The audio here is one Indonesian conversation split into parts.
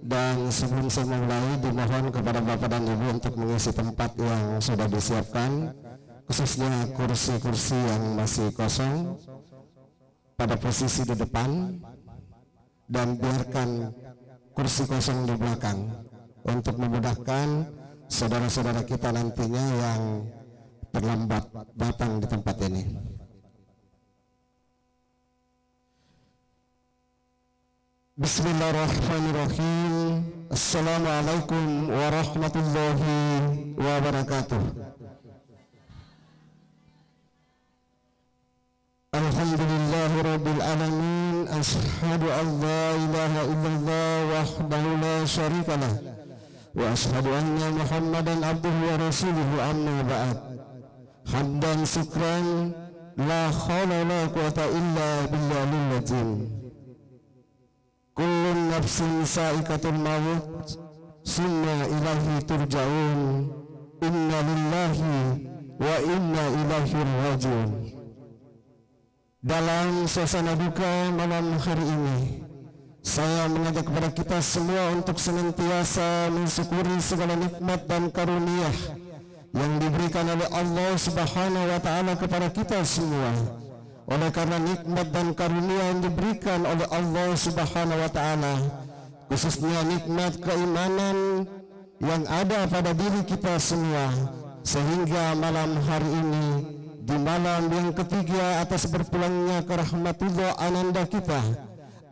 Dan sebelum saya mulai, dimohon kepada Bapak dan Ibu untuk mengisi tempat yang sudah disiapkan, khususnya kursi-kursi yang masih kosong pada posisi di depan, dan biarkan kursi kosong di belakang untuk memudahkan saudara-saudara kita nantinya yang terlambat datang di tempat ini. Bismillahirrahmanirrahim. Assalamualaikum warahmatullahi wabarakatuh. Alhamdulillahi rabbil alamin. Ashhadu an la ilaha illallah wahdahu la syarikalah wa ashhadu anna Muhammadan abduhu wa rasuluhu, amma ba'd. Hamdan syukran, la haula la quwata illa billahil azim. Kullun nafsin sa'iqatul maut, summa ilahi turja'un. Inna lillahi wa inna ilaihi raji'un. Dalam suasana duka malam hari ini, saya mengajak kepada kita semua untuk senantiasa mensyukuri segala nikmat dan karunia yang diberikan oleh Allah Subhanahu wa Ta'ala kepada kita semua. Oleh karena nikmat dan karunia yang diberikan oleh Allah Subhanahu wa Ta'ala, khususnya nikmat keimanan yang ada pada diri kita semua, sehingga malam hari ini, di malam yang ketiga atas berpulangnya ke rahmatullah ananda kita,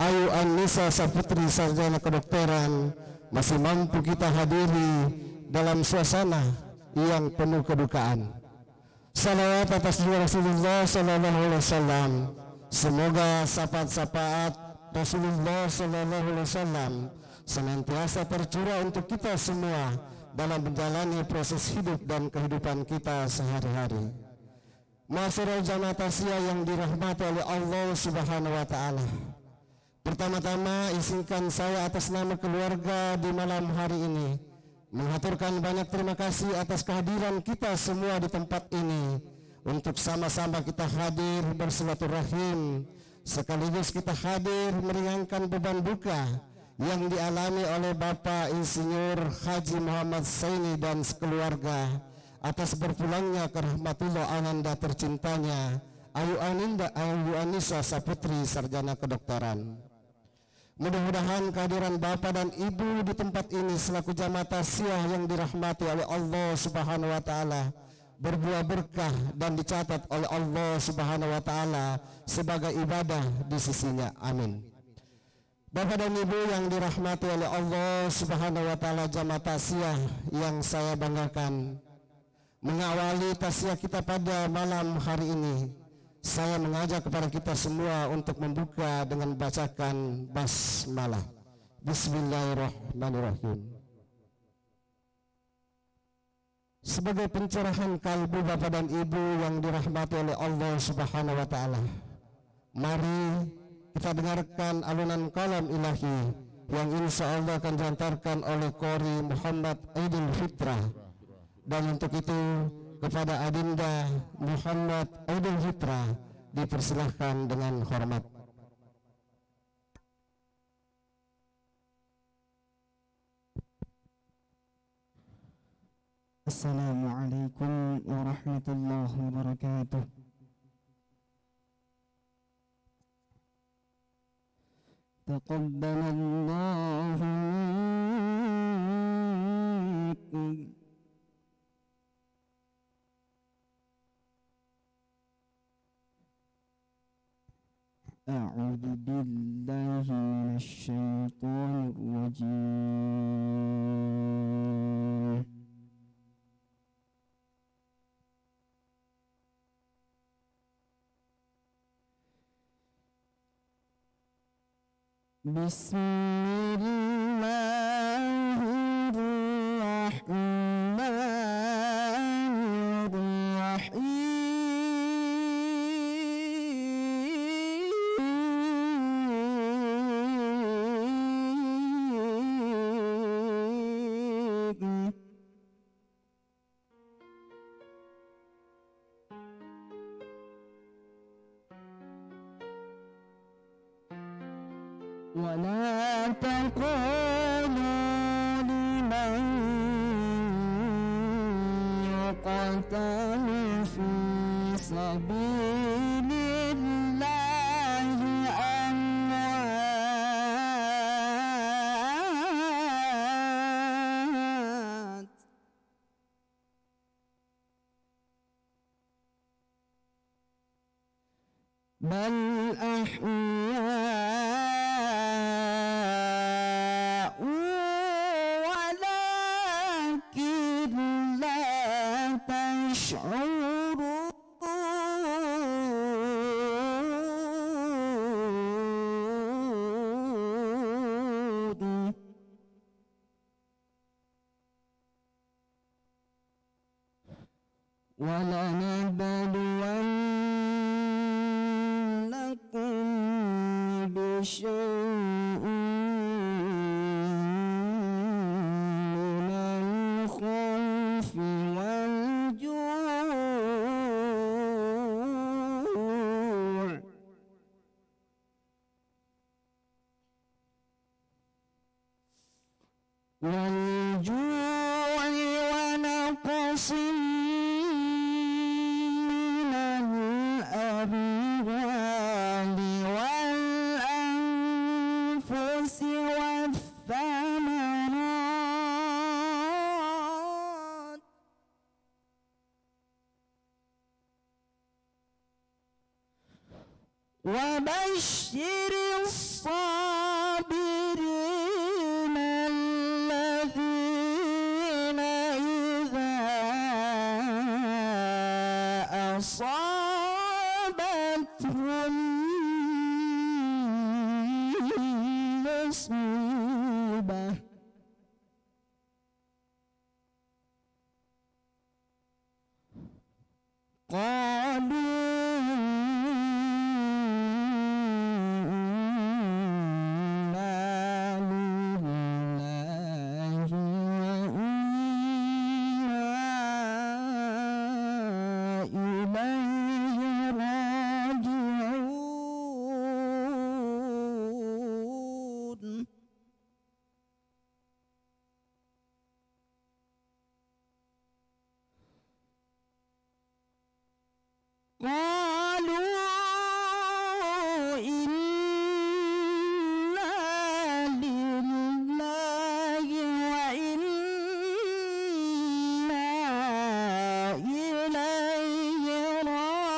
Ayu An-Nisa Saputri Sarjana Kedokteran, masih mampu kita hadiri dalam suasana yang penuh kedukaan. Salawat atas Rasulullah sallallahu alaihi wasallam. Semoga syafaat-syafaat Rasulullah sallallahu alaihi wasallam senantiasa tercurah untuk kita semua dalam menjalani proses hidup dan kehidupan kita sehari-hari. Masyarakat jamaah taziah yang dirahmati oleh Allah Subhanahu wa Ta'ala, pertama-tama izinkan saya atas nama keluarga di malam hari ini mengaturkan banyak terima kasih atas kehadiran kita semua di tempat ini, untuk sama-sama kita hadir bersilaturahim, sekaligus kita hadir meringankan beban duka yang dialami oleh Bapak Insinyur Haji Muhammad Saini dan sekeluarga atas berpulangnya ke rahmatullah ananda tercintanya Ayu An-Nisa Saputri Sarjana Kedokteran. Mudah-mudahan kehadiran Bapak dan Ibu di tempat ini selaku jamaah taziah yang dirahmati oleh Allah Subhanahu wa Ta'ala berbuah berkah dan dicatat oleh Allah Subhanahu wa Ta'ala sebagai ibadah di sisinya. Amin. Bapak dan Ibu yang dirahmati oleh Allah Subhanahu wa Ta'ala, jamaah taziah yang saya banggakan, mengawali taziah kita pada malam hari ini, saya mengajak kepada kita semua untuk membuka dengan bacakan basmalah. Bismillahirrahmanirrahim. Sebagai pencerahan kalbu Bapak dan Ibu yang dirahmati oleh Allah Subhanahu wa Ta'ala, mari kita dengarkan alunan kalam ilahi yang insya Allah akan diantarkan oleh Qori Muhammad Aidil Fitrah. Dan untuk itu kepada Adinda Muhammad Aidil Fitrah dipersilahkan dengan hormat. Assalamualaikum warahmatullahi wabarakatuh. Taqabbalallahu minkum. A'udzu billahi minasy syaithanir rajim. Bismillahirrahmanirrahim. ولا تقولوا بل أحياء ولكن لا تشعرون ولنبلونكم بشيء من الخوف والجوع ونقص من الأموال والأنفس والثمرات وبشر الصابرين الذين إذا أصابتهم مصيبة قالوا إنا لله وإنا إليه راجعون قالوا إنا لله وإنا إليه راجعون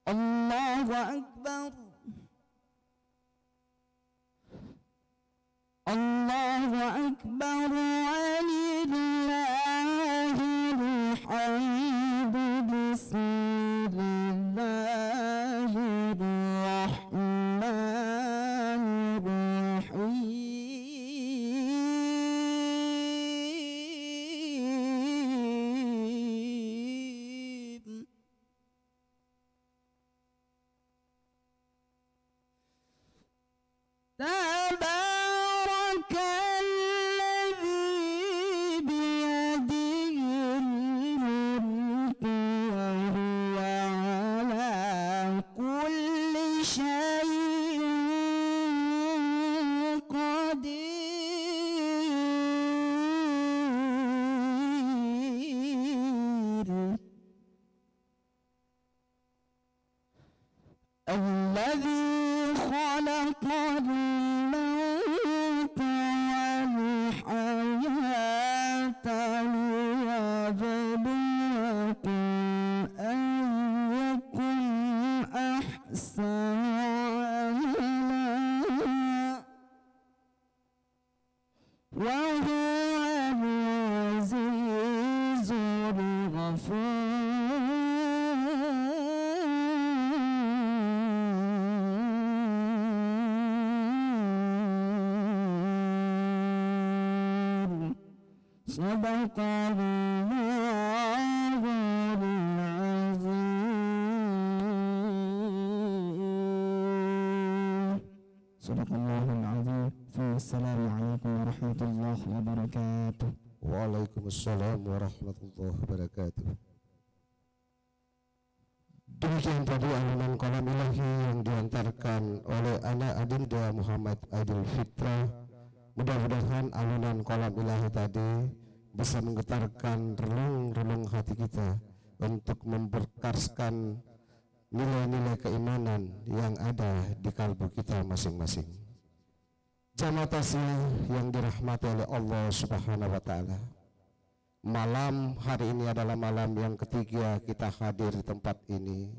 الله أكبر الله أكبر ولله الحمد بسم الله الرحمن الرحيم تبارك الذي بيده الملك وهو على كل شيء قدير الذي خلق الموت والحياة ليبلوكم أيكم أحسن عملا وهو العزيز الغفور صدق الله العظيم صدق الله العظيم السلام عليكم ورحمة الله وبركاته. Waalaikumsalam warahmatullahi wabarakatuh. Demikian tadi alunan kalam ilahi yang diantarkan oleh anak adinda Muhammad Aidil Fitra. Mudah-mudahan alunan kalam ilahi tadi bisa menggetarkan relung-relung hati kita untuk memperkarskan nilai-nilai keimanan yang ada di kalbu kita masing-masing. Jamaah taslim yang dirahmati oleh Allah Subhanahu wa taala. Malam hari ini adalah malam yang ketiga kita hadir di tempat ini.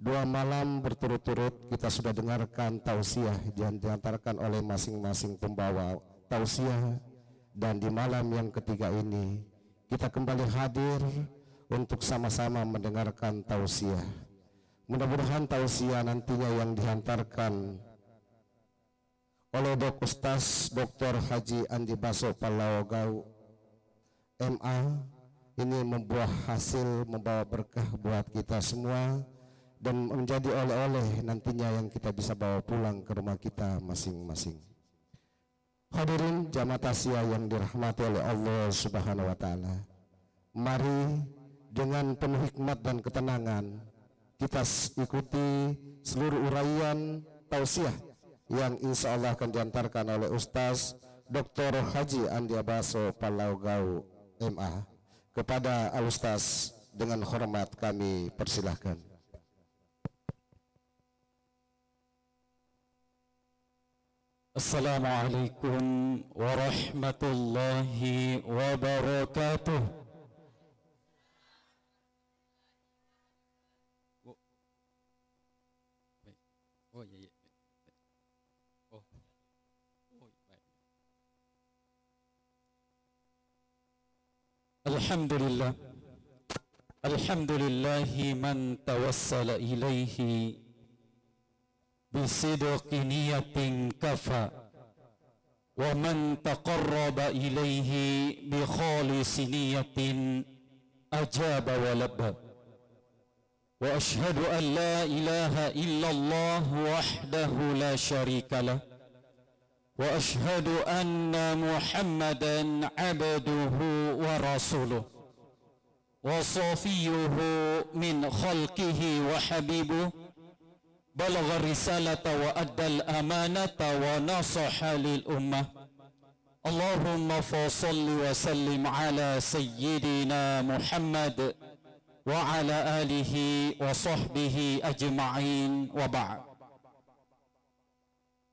2 malam berturut-turut kita sudah dengarkan tausiah yang diantarkan oleh masing-masing pembawa tausiah, dan di malam yang ketiga ini kita kembali hadir untuk sama-sama mendengarkan tausiah. Mudah-mudahan tausiah nantinya yang dihantarkan oleh Ustaz Dr. Haji Andi Baso Palaugau MA ini membuah hasil, membawa berkah buat kita semua dan menjadi oleh-oleh nantinya yang kita bisa bawa pulang ke rumah kita masing-masing. Hadirin jamaah tasya yang dirahmati oleh Allah Subhanahu wa taala. Mari dengan penuh hikmat dan ketenangan kita ikuti seluruh uraian tausiah yang insya Allah akan diantarkan oleh Ustaz Dr. Haji Andi Baso Palaugau MA. Kepada Al-Ustaz dengan hormat kami persilahkan. Assalamualaikum warahmatullahi wabarakatuh. Oh iya. Alhamdulillah. Alhamdulillahi man tawassala ilaihi bisidqi niyatin kafa wa man taqarraba ilaihi bi khalisi niyatin ajaba wa labba. Wa ashhadu an la ilaha illallah wahdahu la syarika lah. وأشهد أن محمدا عبده ورسوله وصفيه من خلقه وحبيبه بلغ الرسالة وأدى الأمانة ونصح للأمة اللهم فصل وسلم على سيدنا محمد وعلى آله وصحبه أجمعين وبعد.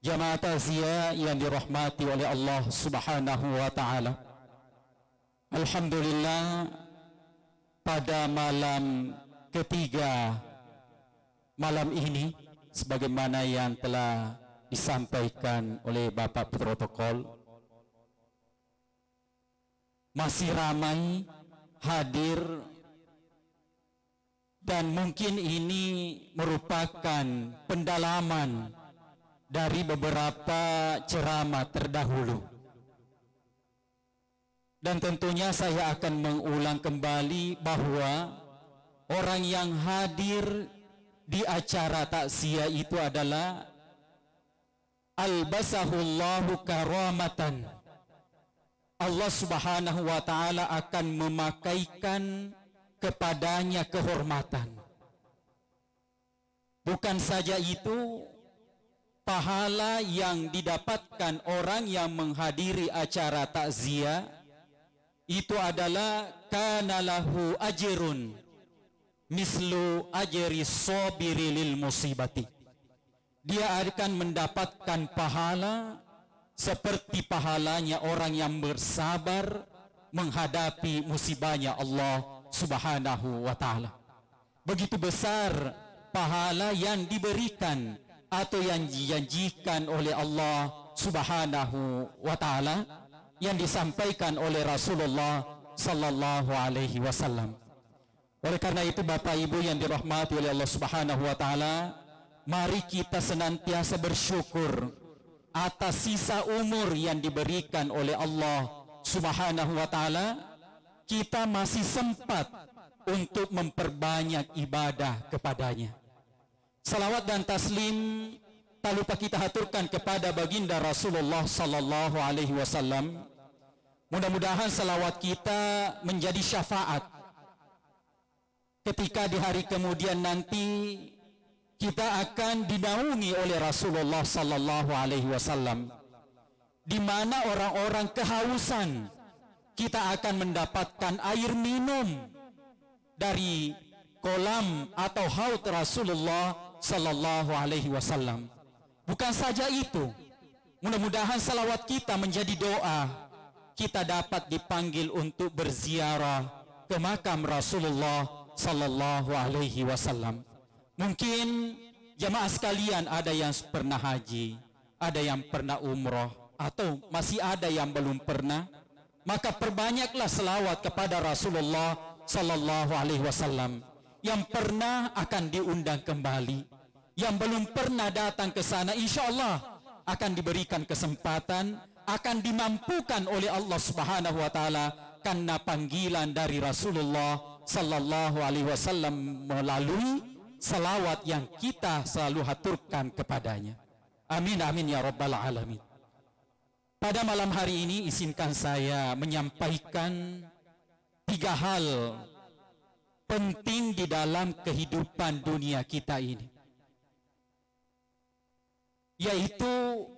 Jamaah takziah yang dirahmati oleh Allah Subhanahu wa taala. Alhamdulillah, pada malam ketiga malam ini sebagaimana yang telah disampaikan oleh Bapak Protokol, masih ramai hadir dan mungkin ini merupakan pendalaman dari beberapa ceramah terdahulu, dan tentunya saya akan mengulang kembali bahwa orang yang hadir di acara takziah itu adalah albasahullahu karamatan. Allah Subhanahu wa taala akan memakaikan kepadanya kehormatan. Bukan saja itu, pahala yang didapatkan orang yang menghadiri acara takziah itu adalah kana lahu ajrun mislu ajri sabiri lil musibati. Dia akan mendapatkan pahala seperti pahalanya orang yang bersabar menghadapi musibahnya Allah Subhanahu wa taala. Begitu besar pahala yang diberikan atau yang dijanjikan oleh Allah Subhanahu wa taala yang disampaikan oleh Rasulullah sallallahu alaihi wasallam. Oleh karena itu Bapak Ibu yang dirahmati oleh Allah Subhanahu wa taala, mari kita senantiasa bersyukur atas sisa umur yang diberikan oleh Allah Subhanahu wa taala. Kita masih sempat untuk memperbanyak ibadah kepadanya. Salawat dan taslim tak lupa kita haturkan kepada baginda Rasulullah sallallahu alaihi wasallam. Mudah-mudahan salawat kita menjadi syafaat ketika di hari kemudian nanti kita akan dinaungi oleh Rasulullah sallallahu alaihi wasallam, di mana orang-orang kehausan kita akan mendapatkan air minum dari kolam atau haud Rasulullah sallallahu alaihi wasallam. Bukan saja itu, Mudah-mudahan salawat kita menjadi doa, kita dapat dipanggil untuk berziarah ke makam Rasulullah sallallahu alaihi wasallam. Mungkin jamaah sekalian ada yang pernah haji, ada yang pernah umroh, atau masih ada yang belum pernah. Maka perbanyaklah selawat kepada Rasulullah sallallahu alaihi wasallam. Yang pernah akan diundang kembali, yang belum pernah datang ke sana insyaallah akan diberikan kesempatan, akan dimampukan oleh Allah Subhanahu wa taala karena panggilan dari Rasulullah sallallahu alaihi wasallam melalui selawat yang kita selalu haturkan kepadanya. Amin amin ya rabbal alamin. Pada malam hari ini izinkan saya menyampaikan 3 hal penting di dalam kehidupan dunia kita ini, yaitu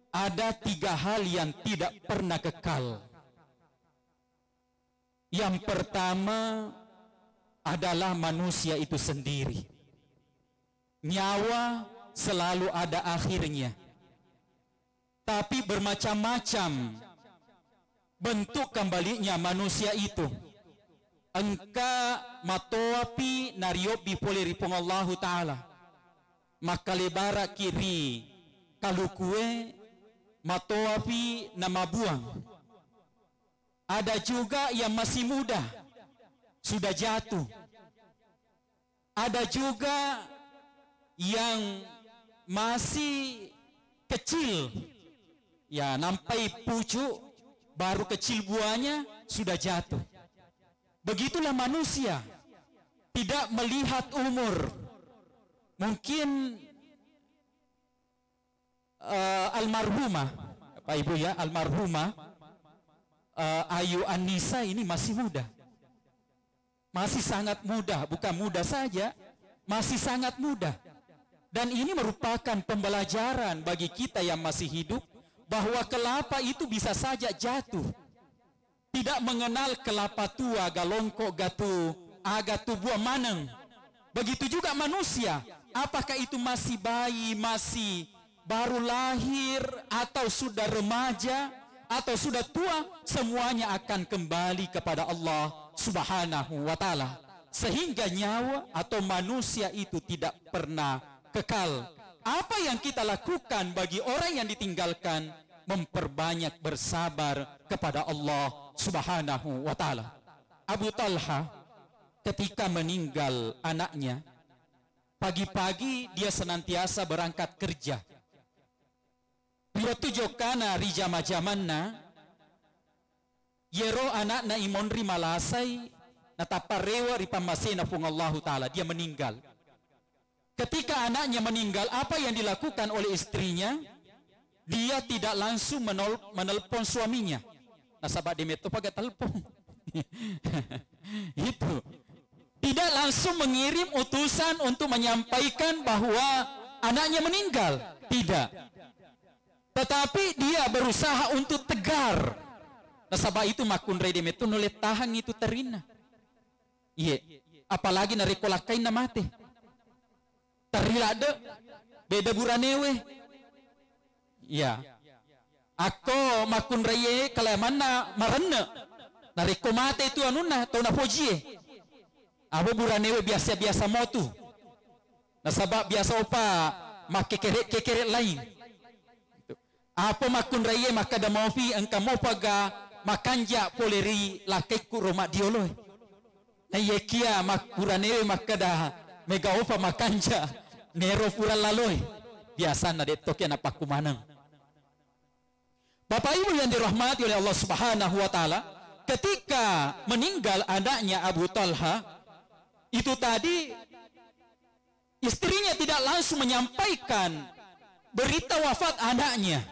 ada 3 hal yang tidak pernah kekal. Yang pertama adalah manusia itu sendiri. Nyawa selalu ada akhirnya, tapi bermacam-macam bentuk kembalinya manusia itu. Engka matoapi nariobi poleri pongallahu ta'ala, maka lebara kiri kalau kue matoapi nama buang. Ada juga yang masih muda sudah jatuh, ada juga yang masih kecil ya nampai pucuk baru kecil buahnya sudah jatuh. Begitulah manusia, tidak melihat umur. Mungkin almarhumah Pak Ibu ya, almarhumah Ayu Anissa ini masih muda, masih sangat muda, bukan muda saja, masih sangat muda. Dan ini merupakan pembelajaran bagi kita yang masih hidup, bahwa kelapa itu bisa saja jatuh. Tidak mengenal kelapa tua, galongko, gatu, agatu buah maneng. Begitu juga manusia, apakah itu masih bayi, masih baru lahir, atau sudah remaja, atau sudah tua, semuanya akan kembali kepada Allah Subhanahu wa ta'ala. Sehingga nyawa atau manusia itu tidak pernah kekal. Apa yang kita lakukan bagi orang yang ditinggalkan? Memperbanyak bersabar kepada Allah Subhanahu wa ta'ala. Abu Talha ketika meninggal anaknya, pagi-pagi dia senantiasa berangkat kerja. Bila tujokana rijama jamanna yero anakna imonri malasai nataparewa ripamasena pungallahu ta'ala, dia meninggal. Ketika anaknya meninggal, apa yang dilakukan oleh istrinya? Dia tidak langsung menelpon suaminya. Nasabak demeto pakai telepon. Itu. Tidak langsung mengirim utusan untuk menyampaikan bahwa anaknya meninggal. Tidak. Tetapi dia berusaha untuk tegar. Nasabak itu makun rey demeto noleh tahan itu terina. Iya. Apalagi narekolakain na mate. Terilade. Beda buranewe. Ya, ako makun raye kalamana marana nariko mate itu anuna tau na pojie abo buranewe biasa-biasa motu nasabab biasa opa make kekeret lain apa makun raye maka da mofi engka mo paga makanja poleri lakeku roma diolo na yekia mak buranewe maka da mega opa makanja nero pura laloi biasa na detoke na pakumanang. Bapak Ibu yang dirahmati oleh Allah Subhanahu wa ta'ala, ketika meninggal anaknya Abu Talha, itu tadi istrinya tidak langsung menyampaikan berita wafat anaknya.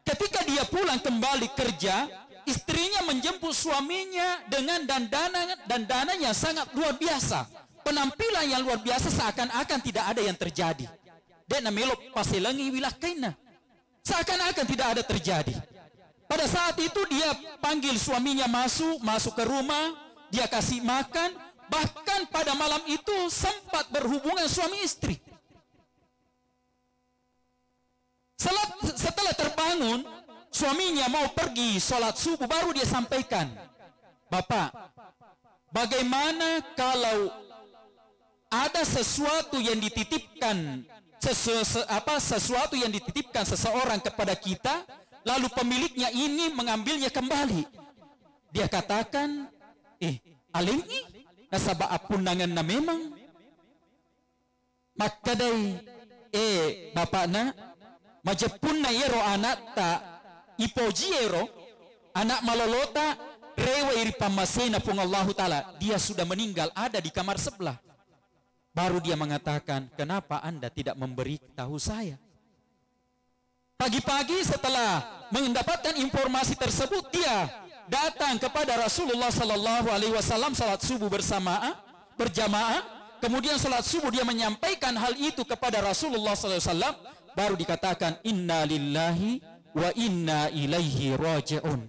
Ketika dia pulang kembali kerja, istrinya menjemput suaminya dengan dandana yang sangat luar biasa. Penampilan yang luar biasa seakan-akan tidak ada yang terjadi. Dia namelok paselangi wilah kaina. Seakan-akan tidak ada terjadi. Pada saat itu dia panggil suaminya masuk ke rumah, dia kasih makan, bahkan pada malam itu sempat berhubungan suami istri. Setelah Setelah terbangun, suaminya mau pergi sholat subuh, baru dia sampaikan, Bapak, bagaimana kalau ada sesuatu yang dititipkan, sesuatu yang dititipkan seseorang kepada kita, lalu pemiliknya ini mengambilnya kembali. Dia katakan, alingi, nasaba apunangan na memang. Maka day, bapakna, majapun na yero anak ta, ipoji yero, anak malolota, rewa iri pamasena pung Allah Ta'ala. Dia sudah meninggal, ada di kamar sebelah. Baru dia mengatakan, kenapa Anda tidak memberi tahu saya? Pagi-pagi setelah mendapatkan informasi tersebut, dia datang kepada Rasulullah Sallallahu Alaihi Wasallam salat subuh berjamaah. Kemudian salat subuh dia menyampaikan hal itu kepada Rasulullah Sallallahu Alaihi Wasallam. Baru dikatakan, Inna lillahi wa inna ilaihi raji'un.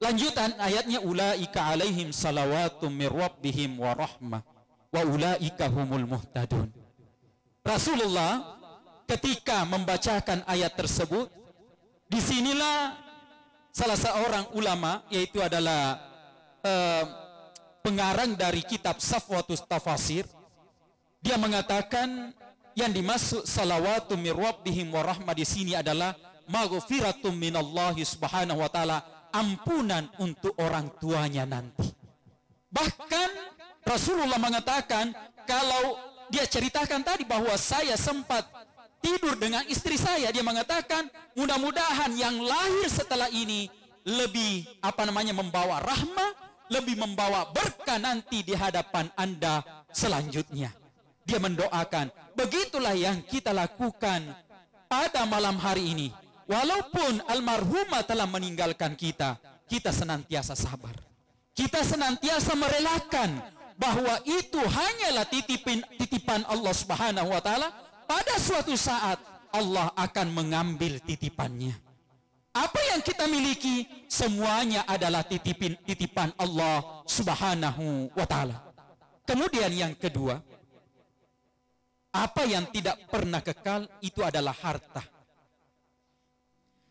Lanjutan ayatnya, ulaika alaihim salawatum mir rabbihim wa rahmah wa ulaika humul muhtadun. Rasulullah ketika membacakan ayat tersebut, disinilah salah seorang ulama, yaitu adalah pengarang dari kitab Safwatus Tafasir, dia mengatakan yang dimaksud salawatum mir rabbihim wa rahmah di sini adalah maghfiratum minallahi subhanahu wa ta'ala, ampunan untuk orang tuanya nanti. Bahkan Rasulullah mengatakan, kalau dia ceritakan tadi bahwa saya sempat tidur dengan istri saya, dia mengatakan mudah-mudahan yang lahir setelah ini lebih membawa rahmah, lebih membawa berkah nanti di hadapan Anda selanjutnya. Dia mendoakan. Begitulah yang kita lakukan pada malam hari ini. Walaupun almarhumah telah meninggalkan kita, kita senantiasa sabar. Kita senantiasa merelakan bahwa itu hanyalah titipan Allah Subhanahu wa ta'ala. Pada suatu saat Allah akan mengambil titipannya. Apa yang kita miliki semuanya adalah titipan Allah Subhanahu wa ta'ala. Kemudian yang kedua, apa yang tidak pernah kekal itu adalah harta.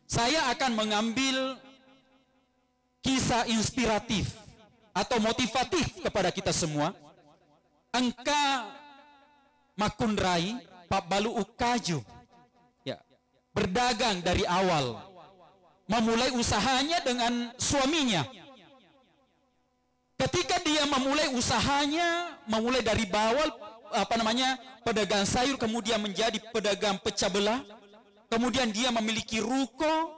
Saya akan mengambil kisah inspiratif atau motivatif kepada kita semua. Engka Makunrai Pak Balu Ukaju, ya, berdagang dari awal, memulai usahanya dengan suaminya. Ketika dia memulai usahanya, memulai dari bawah, pedagang sayur, kemudian menjadi pedagang pecah belah, kemudian dia memiliki ruko,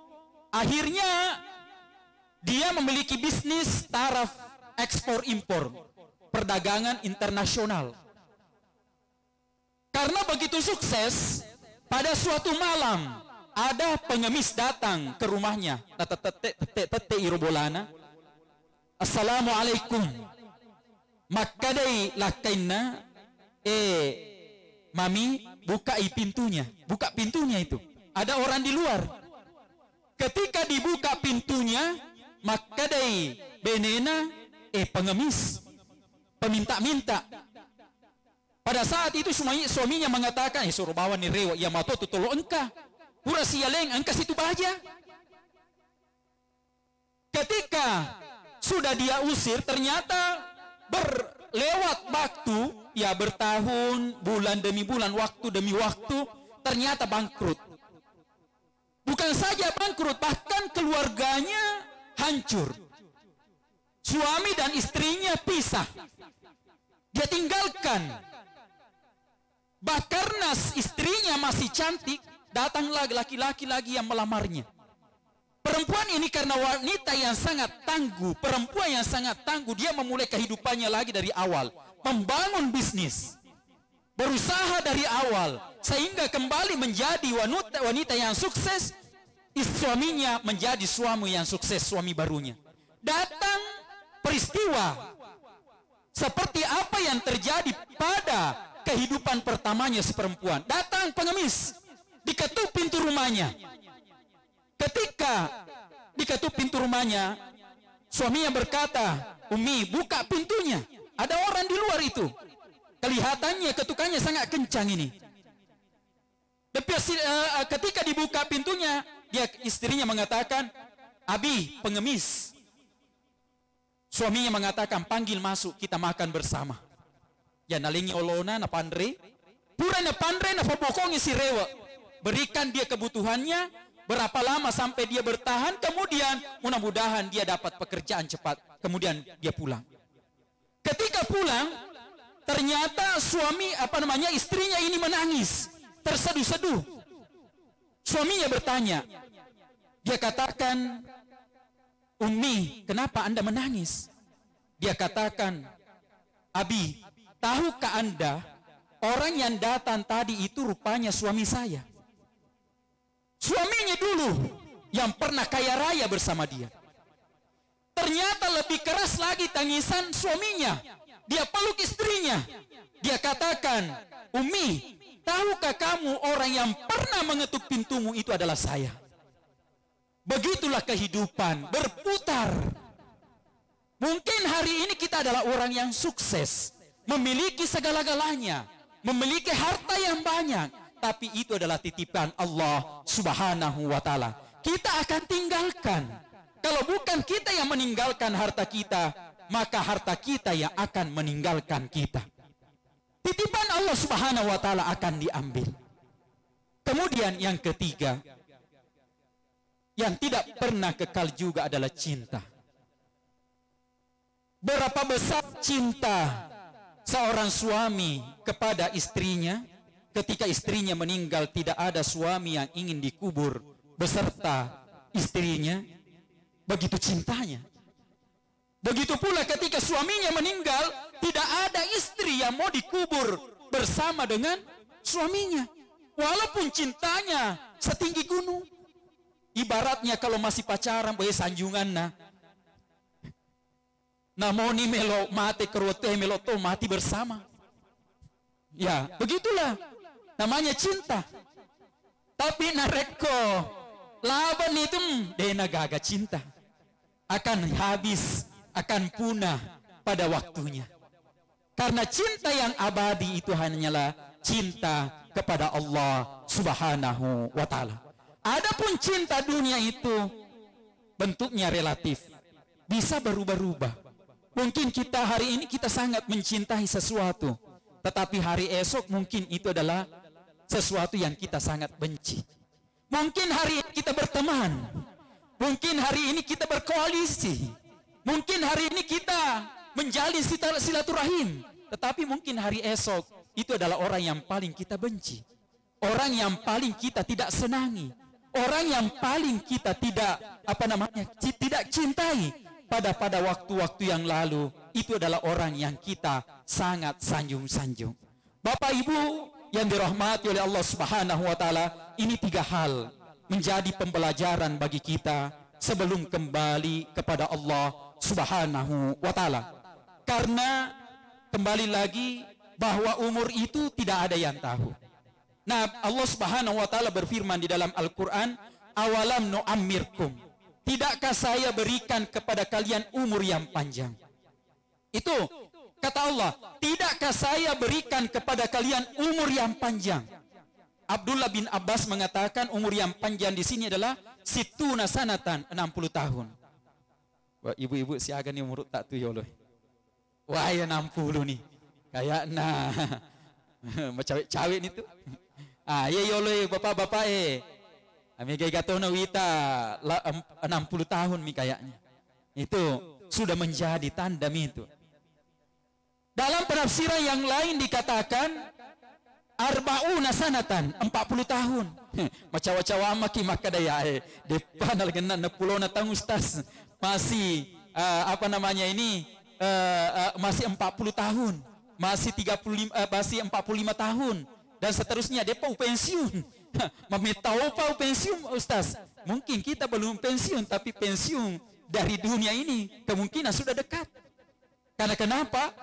akhirnya dia memiliki bisnis taraf ekspor impor, perdagangan internasional. Karena begitu sukses, pada suatu malam ada pengemis datang ke rumahnya. Tete irobolana, assalamualaikum, makadai lakaina, mami buka pintunya, buka pintunya itu. Ada orang di luar. Ketika dibuka pintunya, makadai benena, pengemis, peminta-minta. Pada saat itu suaminya mengatakan, suruh bawa ni rewa, ya mato tutolo engka, pura sialeng engka situ baja. Ketika sudah dia usir, ternyata berlewat waktu, ya bertahun, bulan demi bulan, waktu demi waktu, ternyata bangkrut. Bukan saja bangkrut, bahkan keluarganya hancur. Suami dan istrinya pisah. Dia tinggalkan. Karena istrinya masih cantik, datanglah laki-laki lagi yang melamarnya. Perempuan ini karena wanita yang sangat tangguh, perempuan yang sangat tangguh, dia memulai kehidupannya lagi dari awal, membangun bisnis, berusaha dari awal, sehingga kembali menjadi wanita yang sukses. Suaminya menjadi suami yang sukses, suami barunya. Datang peristiwa seperti apa yang terjadi pada kehidupan pertamanya si perempuan. Datang pengemis, diketuk pintu rumahnya. Ketika diketuk pintu rumahnya, suaminya berkata, Umi, buka pintunya, ada orang di luar itu. Kelihatannya ketukannya sangat kencang ini. Ketika dibuka pintunya, istrinya mengatakan, "Abi, pengemis." Suaminya mengatakan, "Panggil masuk, kita makan bersama." Ya nalingi olona na pandre, pura na pandre na pabokongi si rewa. Berikan dia kebutuhannya, berapa lama sampai dia bertahan, kemudian mudah-mudahan dia dapat pekerjaan cepat. Kemudian dia pulang. Ketika pulang, ternyata istrinya ini menangis, terseduh-seduh. Suaminya bertanya, dia katakan, "Ummi, kenapa Anda menangis?" Dia katakan, "Abi, tahukah Anda, orang yang datang tadi itu rupanya suami saya. Suaminya dulu yang pernah kaya raya bersama dia. Ternyata lebih keras lagi tangisan suaminya. Dia peluk istrinya. Dia katakan, 'Ummi, tahukah kamu orang yang pernah mengetuk pintumu itu adalah saya.' Begitulah kehidupan berputar. Mungkin hari ini kita adalah orang yang sukses, memiliki segala-galanya, memiliki harta yang banyak, tapi itu adalah titipan Allah Subhanahu wa Ta'ala. Kita akan tinggalkan. Kalau bukan kita yang meninggalkan harta kita, maka harta kita yang akan meninggalkan kita. Titipan Allah Subhanahu wa Ta'ala akan diambil. Kemudian yang ketiga, yang tidak pernah kekal juga adalah cinta. Berapa besar cinta seorang suami kepada istrinya, ketika istrinya meninggal tidak ada suami yang ingin dikubur beserta istrinya, begitu cintanya. Begitu pula ketika suaminya meninggal, tidak ada istri yang mau dikubur bersama dengan suaminya, walaupun cintanya setinggi gunung. Ibaratnya kalau masih pacaran, sanjungan namoni melo mati kerote melo to mati bersama. Ya, begitulah namanya cinta. Tapi nareko laban itu dena gaga cinta akan habis, akan punah pada waktunya. Karena cinta yang abadi itu hanyalah cinta kepada Allah Subhanahu wa Ta'ala. Adapun cinta dunia itu bentuknya relatif, bisa berubah-ubah. Mungkin kita hari ini kita sangat mencintai sesuatu, tetapi hari esok mungkin itu adalah sesuatu yang kita sangat benci. Mungkin hari ini kita berteman, mungkin hari ini kita berkoalisi, mungkin hari ini kita menjalin silaturahim, tetapi mungkin hari esok itu adalah orang yang paling kita benci, orang yang paling kita tidak senangi, orang yang paling kita tidak tidak cintai. Pada waktu-waktu yang lalu, itu adalah orang yang kita sangat sanjung-sanjung. Bapak Ibu yang dirahmati oleh Allah Subhanahu wa Ta'ala, ini 3 hal menjadi pembelajaran bagi kita sebelum kembali kepada Allah Subhanahu wa Ta'ala. Karena kembali lagi bahwa umur itu tidak ada yang tahu. Nah, Allah Subhanahu wa Ta'ala berfirman di dalam Al-Quran, "Awalam nu'ammirkum." Tidakkah saya berikan kepada kalian umur yang panjang? Itu kata Allah, tidakkah saya berikan kepada kalian umur yang panjang? Abdullah bin Abbas mengatakan umur yang panjang di sini adalah situna sanatan, 60 tahun. Wah, ibu-ibu siaga nih umur tak tuh yolo. Wah, ya 60 nih. Kayak cawe-cawe nih tuh. Ya yolo bapak-bapak Ami gagatona wita 60 tahun mi kayaknya. Itu sudah menjadi tanda itu. Dalam penafsiran yang lain dikatakan arba'una sanatan, 40 tahun. Macawa-cawa maki makadaya depan algena 60 tahun ustaz. Masih masih 40 tahun, masih 45 tahun dan seterusnya depa pensiun. Memitau pau pensiun ustaz. Mungkin kita belum pensiun, tapi pensiun dari dunia ini kemungkinan sudah dekat. Karena kenapa?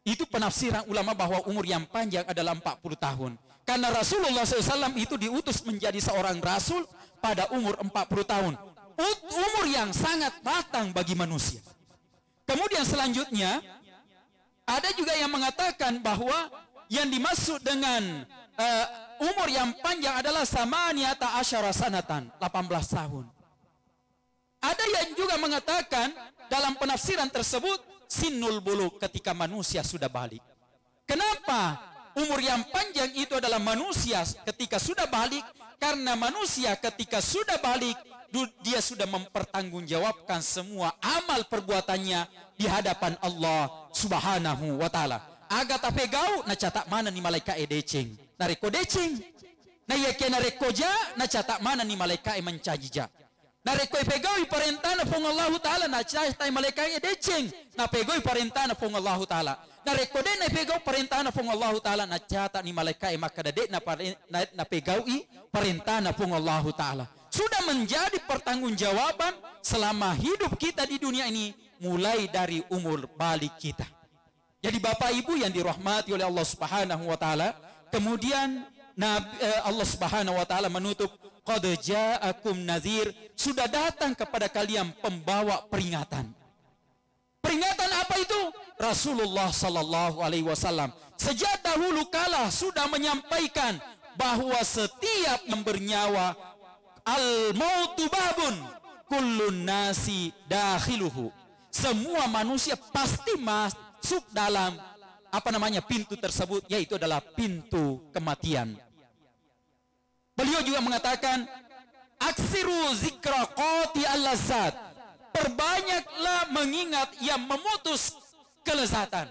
Itu penafsiran ulama bahwa umur yang panjang adalah 40 tahun. Karena Rasulullah SAW itu diutus menjadi seorang rasul pada umur 40 tahun. Umur yang sangat matang bagi manusia. Kemudian selanjutnya ada juga yang mengatakan bahwa yang dimaksud dengan umur yang panjang adalah samaniyata asyara sanatan, 18 tahun. Ada yang juga mengatakan dalam penafsiran tersebut sinnul buluk, ketika manusia sudah balik. Kenapa umur yang panjang itu adalah manusia ketika sudah balik? Karena manusia ketika sudah balik, dia sudah mempertanggungjawabkan semua amal perbuatannya di hadapan Allah Subhanahu wa taala. Aga tapi gau na catak mana ni malaikat edecing. Na reko decing. Na yake na rekoja na catak mana ni malaikat mencajija. Na reko pegau parentana pong Allah taala na catak malaikat edecing. Na pegau parentana pong Allah taala. Na reko de na pegau parentana pong Allah taala na catak ni malaikat makadade na pegau parentana pong Allah taala. Sudah menjadi pertanggungjawaban selama hidup kita di dunia ini, mulai dari umur balik kita. Jadi Bapak Ibu yang dirahmati oleh Allah Subhanahu wa taala, kemudian Allah Subhanahu wa taala menutup, qad ja'akum nazir, sudah datang kepada kalian pembawa peringatan. Peringatan apa itu? Rasulullah sallallahu alaihi wasallam sejak dahulu kala sudah menyampaikan bahwa setiap yang bernyawa, al-mautu babun kullun nasi dakhiluhu, semua manusia pasti masuk dalam pintu tersebut, yaitu adalah pintu kematian. Beliau juga mengatakan, aksiru zikra qati al-lazzat, perbanyaklah mengingat yang memutus kelezatan,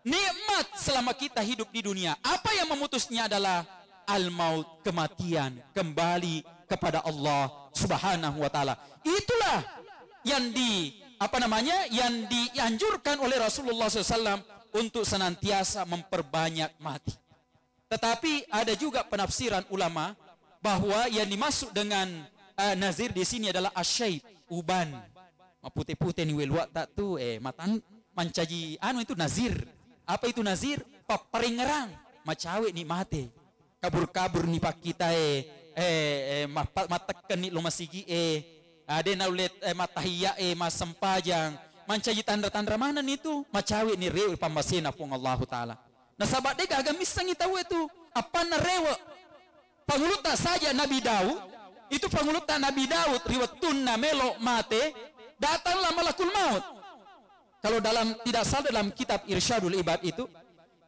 nikmat selama kita hidup di dunia. Apa yang memutusnya adalah al-maut, kematian, kembali kepada Allah Subhanahu wa taala. Itulah yang yang dianjurkan oleh Rasulullah SAW untuk senantiasa memperbanyak mati. Tetapi ada juga penafsiran ulama bahwa yang dimaksud dengan nazir di sini adalah asyaib, uban. Putih-putih ni welwa tak tu matan mancaji itu nazir. Apa itu nazir? Paperingerang, macawe ni mate. Kabur-kabur ni pak kita matakan ni lumasigi ade na ulit matahiya masempajang mancaji tanda-tanda mana nitu macawe ni rewe pamasina pong Allah taala. Na sabat de agamis sang itaw itu apa na rewe panguluta saja Nabi Daud, itu panguluta Nabi Daud riwatun na melo mate, datanglah malakul maut. Kalau tidak salah dalam kitab Irsyadul Ibad itu,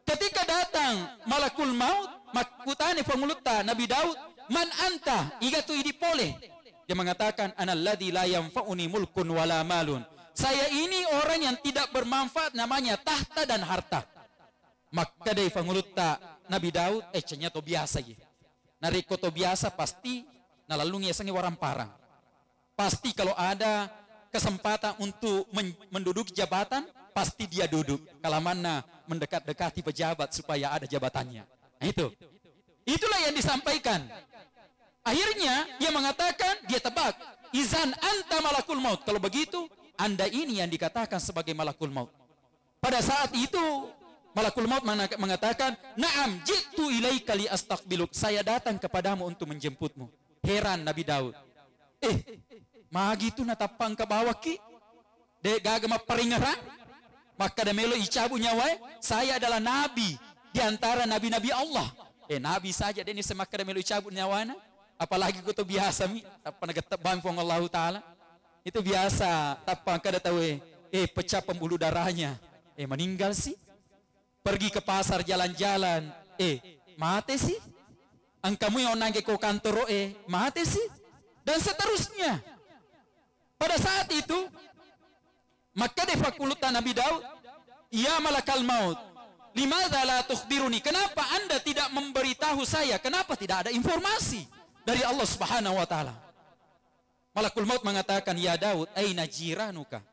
ketika datang malakul maut makutane panguluta Nabi Daud, man anta igatu idipole. Dia mengatakan, analladzi la yanfa'uni mulkun wala malun. Saya ini orang yang tidak bermanfaat, namanya tahta dan harta. Maka dari panguluta Nabi Daud, cenya to biasa ye. Nariko to biasa pasti nalalungi sangi warang parang. Pasti kalau ada kesempatan untuk menduduki jabatan, pasti dia duduk. Kalau mana mendekat-dekati pejabat supaya ada jabatannya. Nah itu. Itulah yang disampaikan. Akhirnya dia mengatakan, dia tebak, izan anta malakul maut. Kalau begitu, anda ini yang dikatakan sebagai malakul maut. Pada saat itu malakul maut mengatakan, na'am jitu ilaika li astaqbiluk, saya datang kepadamu untuk menjemputmu. Heran Nabi Daud, magitu natapang ke bawah ki de gagama peringerang, maka de melo icabu nyawai, saya adalah nabi di antara nabi-nabi Allah. Nabi saja deni semakka de melo icabu nyawana, apalagi ko to biasa mi tapang nagatebang pong Allah taala. Itu biasa tapang kada tahu pecah pembuluh darahnya, meninggal sih. Pergi ke pasar jalan-jalan, mati sih. Angkamu yang nangke ko kantor, mati sih. Dan seterusnya. Pada saat itu, maka de fakulta Nabi Daud, ya malakal maut, limadza la tukhbiruni? Kenapa Anda tidak memberitahu saya? Kenapa tidak ada informasi dari Allah Subhanahu wa taala? Malakul maut mengatakan, ya Daud, aina jiranuka?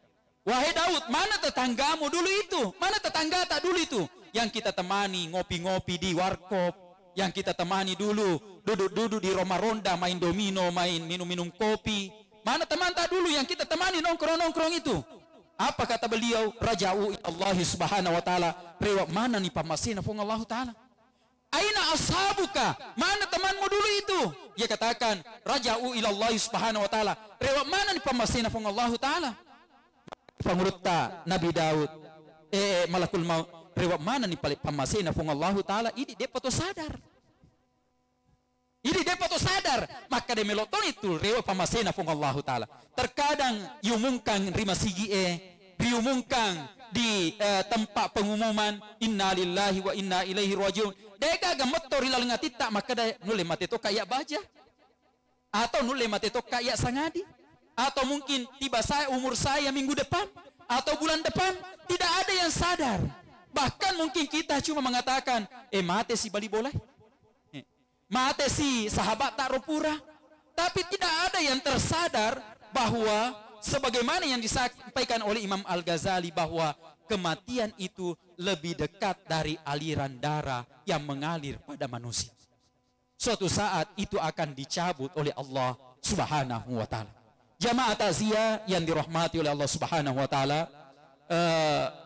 Wahai Daud, mana tetanggamu dulu itu? Mana tetangga tak dulu itu? Yang kita temani ngopi-ngopi di warkop, yang kita temani dulu duduk-duduk di rumah ronda, main domino, main minum-minum kopi. Mana teman tak dulu yang kita temani nongkrong-nongkrong itu? Apa kata beliau? Raja'u Allah Subhanahu wa taala. Rewak mana nih pamasina pun Allah taala? Aina ashabuka? Mana temanmu dulu itu? Dia katakan, raja'u Allah Subhanahu wa taala. Rewak mana nih pamasina pun Allah taala? Pangurutta Nabi Daud, malakul maut, rewak mana nih pamasina pun Allah taala? Ini dia patut sadar. Ini dia patut sadar, maka dia meloton itu rewa pamasena fung Allah Ta'ala. Terkadang yumungkang rima sigi diumungkang di tempat pengumuman inna lillahi wa inna ilaihi rajiun. Dega gamotor ilalang atita maka dia nule mate to kayak baja. Atau nule mate to kayak sangadi. Atau mungkin tiba saya umur saya minggu depan atau bulan depan, tidak ada yang sadar. Bahkan mungkin kita cuma mengatakan, mate si bali boleh. Mate si sahabat tak ropura. Tapi tidak ada yang tersadar bahwa sebagaimana yang disampaikan oleh Imam Al-Ghazali bahwa kematian itu lebih dekat dari aliran darah yang mengalir pada manusia. Suatu saat itu akan dicabut oleh Allah Subhanahu wa Ta'ala. Jamaah takziah yang dirahmati oleh Allah Subhanahu wa Ta'ala,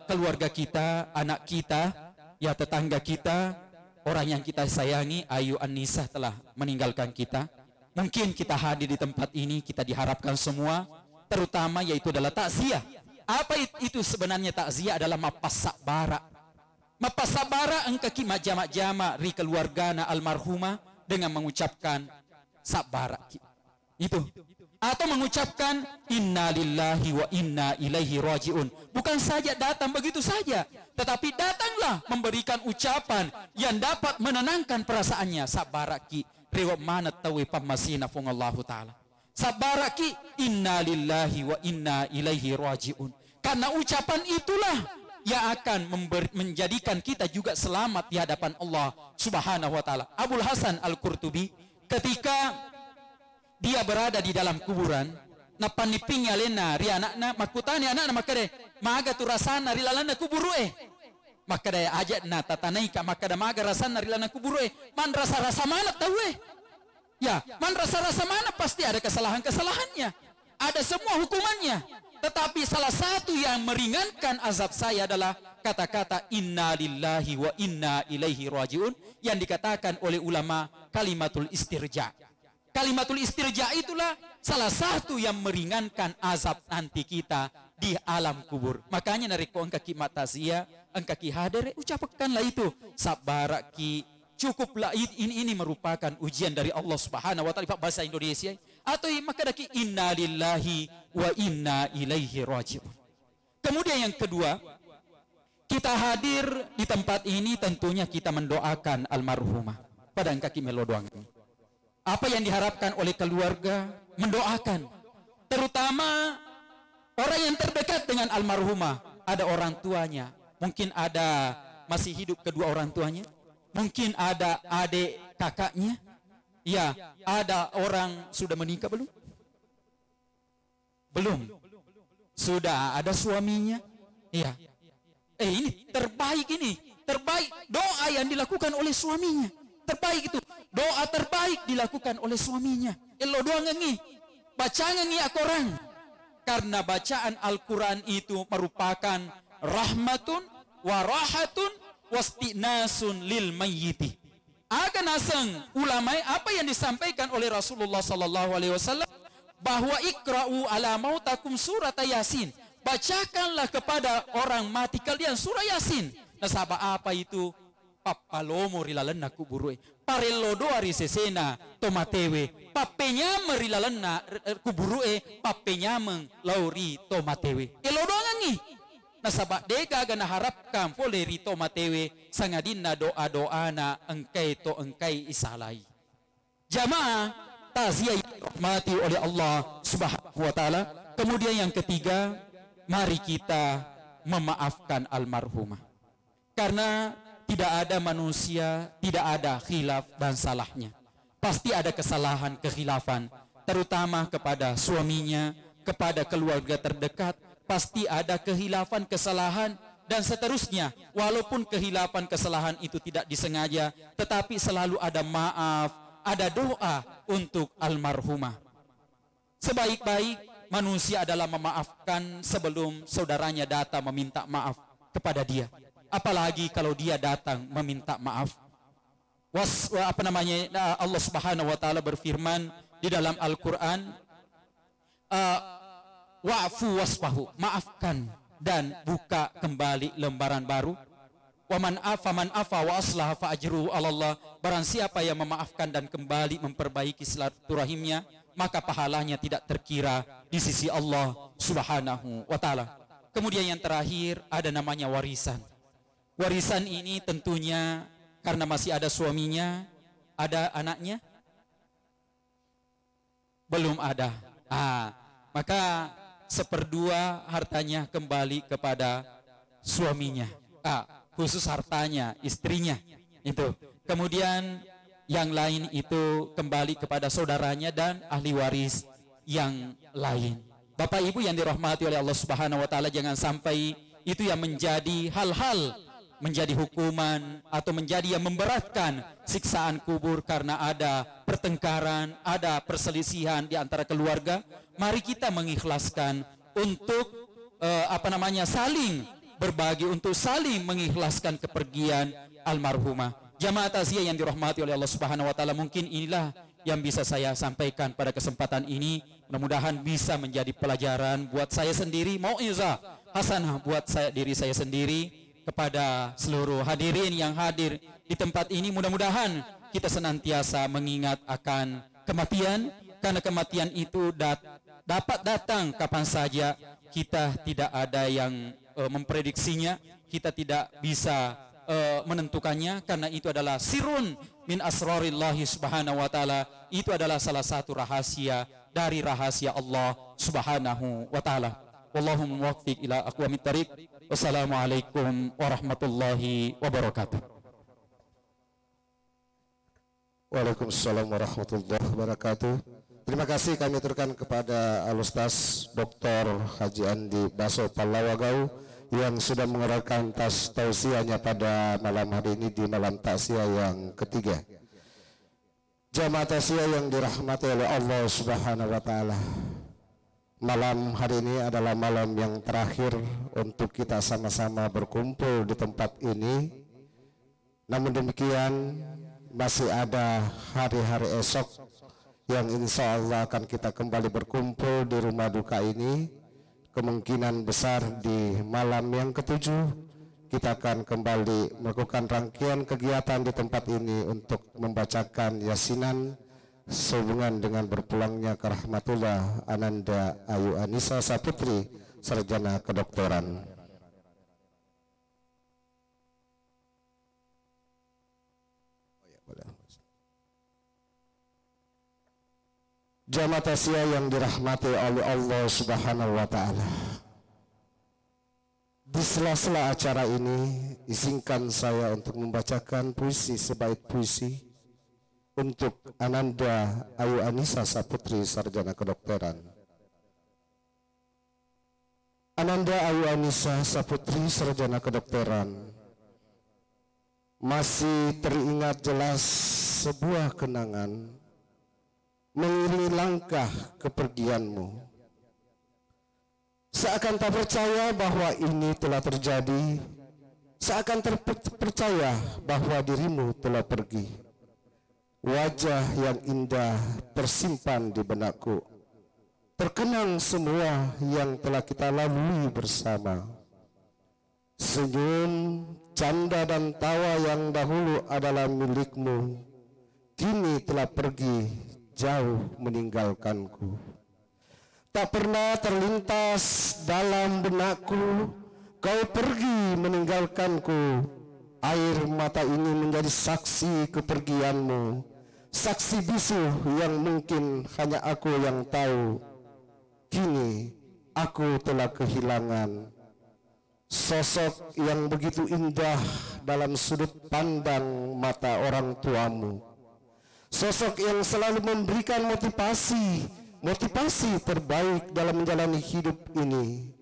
keluarga kita, anak kita, ya tetangga kita, orang yang kita sayangi, Ayu An-Nisa telah meninggalkan kita. Mungkin kita hadir di tempat ini, kita diharapkan semua, terutama yaitu adalah takziah. Apa itu sebenarnya takziah? Adalah mapasabara. Mapasabara engka kima jama-jama ri keluargana almarhumah dengan mengucapkan sabara. Itu. Atau mengucapkan inna lillahi wa inna ilaihi rajiun. Bukan saja datang begitu saja, tetapi datanglah memberikan ucapan yang dapat menenangkan perasaannya. Sabaraki rewa mana tawe pamasina fung Allah Ta'ala. Sabaraki inna lillahi wa inna ilaihi rajiun. Karena ucapan itulah yang akan menjadikan kita juga selamat di hadapan Allah Subhanahu wa Ta'ala. Abul Hasan Al-Qurtubi ketika dia berada di dalam kuburan, na panipingnya lena ri anakna makutani anakna makade maga tu rasana ri lalana kuburu maka daya ajak na tatanaika maka da maga rasana ri lalana kuburu man rasa mana tahu ya man rasa mana pasti ada kesalahannya, ada semua hukumannya, tetapi salah satu yang meringankan azab saya adalah kata-kata inna lillahi wa inna ilaihi rajiun yang dikatakan oleh ulama kalimatul istirja. Kalimatul istirja itulah salah satu yang meringankan azab nanti kita di alam kubur. Makanya nariko engkaki matazia, engkaki hadir, ucapkanlah itu. Sabaraki, cukuplah ini merupakan ujian dari Allah Subhanahu wa Ta'ala bahasa Indonesia. Atau makadaki inna lillahi wa inna ilaihi rajiun. Kemudian yang kedua, kita hadir di tempat ini tentunya kita mendoakan almarhumah. Pada engkaki melodoang ini. Apa yang diharapkan oleh keluarga, mendoakan. Terutama orang yang terdekat dengan almarhumah. Ada orang tuanya. Mungkin ada masih hidup kedua orang tuanya. Mungkin ada adik kakaknya. Ya, ada orang sudah menikah belum? Belum. Sudah ada suaminya. Iya. Ini terbaik ini. Terbaik doa yang dilakukan oleh suaminya. Terbaik itu. Doa terbaik dilakukan oleh suaminya. Elo doa ngengi. Baca ngengi akorang. Karena bacaan Al-Quran itu merupakan rahmatun, warahatun, wastinasun lil mayyiti. Akan aseng ulama apa yang disampaikan oleh Rasulullah sallallahu alaihi wasallam bahwa ikra'u ala mautakum surat Yasin. Bacakanlah kepada orang mati kalian surah Yasin. Nah, sahabat apa itu? Papalomo rilalena kuburue parelo doa risesena tomatewe papenya merilalena kuburue papenya meng lauri tomatewe elo doa ngangi nasabak dega gana harapkan pole ri tomatewe sangadina doa doana engkai to engkai isalai. Jamaah taziah mati oleh Allah Subhanahu wa Ta'ala. Kemudian yang ketiga, mari kita memaafkan almarhumah. Karena tidak ada manusia, tidak ada khilaf dan salahnya. Pasti ada kesalahan, kekhilafan, terutama kepada suaminya, kepada keluarga terdekat, pasti ada kehilafan, kesalahan, dan seterusnya. Walaupun kehilafan, kesalahan itu tidak disengaja, tetapi selalu ada maaf, ada doa untuk almarhumah. Sebaik-baik manusia adalah memaafkan sebelum saudaranya datang meminta maaf kepada dia. Apalagi kalau dia datang meminta maaf. Allah Subhanahu wa Ta'ala berfirman di dalam Al-Quran, wa'fu wasfahu, maafkan dan buka kembali lembaran baru. Wa man afa wa aslaha fa ajruhu 'ala Allah. Barang siapa yang memaafkan dan kembali memperbaiki silaturahimnya, maka pahalanya tidak terkira di sisi Allah Subhanahu wa taala. Kemudian yang terakhir ada namanya warisan. Warisan ini tentunya karena masih ada suaminya, ada anaknya? Belum ada. Maka 1/2 hartanya kembali kepada suaminya. Khusus hartanya, istrinya. Itu. Kemudian yang lain itu kembali kepada saudaranya dan ahli waris yang lain. Bapak Ibu yang dirahmati oleh Allah Subhanahu wa taala, jangan sampai itu yang menjadi hal-hal menjadi hukuman atau menjadi yang memberatkan siksaan kubur karena ada pertengkaran, ada perselisihan di antara keluarga. Mari kita mengikhlaskan untuk saling berbagi, untuk saling mengikhlaskan kepergian almarhumah. Jamaah takziah yang dirahmati oleh Allah Subhanahu wa taala, mungkin inilah yang bisa saya sampaikan pada kesempatan ini. Mudah-mudahan bisa menjadi pelajaran buat saya sendiri, mau'izah hasanah buat diri saya sendiri, kepada seluruh hadirin yang hadir di tempat ini. Mudah-mudahan kita senantiasa mengingat akan kematian, karena kematian itu dapat datang kapan saja. Kita tidak ada yang memprediksinya, kita tidak bisa menentukannya, karena itu adalah sirrun min asrarillahi subhanahu wa ta'ala. Itu adalah salah satu rahasia dari rahasia Allah Subhanahu wa ta'ala. Wallahu muwaffiq ila aqwamit thariq. Wassalamualaikum warahmatullahi wabarakatuh. Waalaikumsalam warahmatullahi wabarakatuh. Terima kasih kami aturkan kepada Al-Ustaz Dr. Haji Andi Baso Pallawagau yang sudah mengeluarkan tas tausiahnya pada malam hari ini di malam takziah yang ketiga. Jamaah takziah yang dirahmati oleh Allah Subhanahu wa taala. Malam hari ini adalah malam yang terakhir untuk kita sama-sama berkumpul di tempat ini. Namun demikian masih ada hari-hari esok yang insya Allah akan kita kembali berkumpul di rumah duka ini. Kemungkinan besar di malam yang ketujuh kita akan kembali melakukan rangkaian kegiatan di tempat ini untuk membacakan yasinan sehubungan dengan berpulangnya ke rahmatullah Ananda Ayu Anissa Saputri, sarjana kedokteran. Jamaah takziah yang dirahmati oleh Allah Subhanahu wa taala. Di sela-sela acara ini, izinkan saya untuk membacakan puisi sebaik puisi untuk Ananda Ayu Anissa Saputri, sarjana kedokteran. Ananda Ayu Anissa Saputri, sarjana kedokteran. Masih teringat jelas sebuah kenangan mengiringi langkah kepergianmu. Seakan tak percaya bahwa ini telah terjadi, seakan terpercaya bahwa dirimu telah pergi. Wajah yang indah tersimpan di benakku, terkenang semua yang telah kita lalui bersama. Senyum, canda dan tawa yang dahulu adalah milikmu, kini telah pergi jauh meninggalkanku. Tak pernah terlintas dalam benakku, kau pergi meninggalkanku. Air mata ini menjadi saksi kepergianmu, saksi bisu yang mungkin hanya aku yang tahu. Kini aku telah kehilangan sosok yang begitu indah dalam sudut pandang mata orang tuamu. Sosok yang selalu memberikan motivasi terbaik dalam menjalani hidup ini.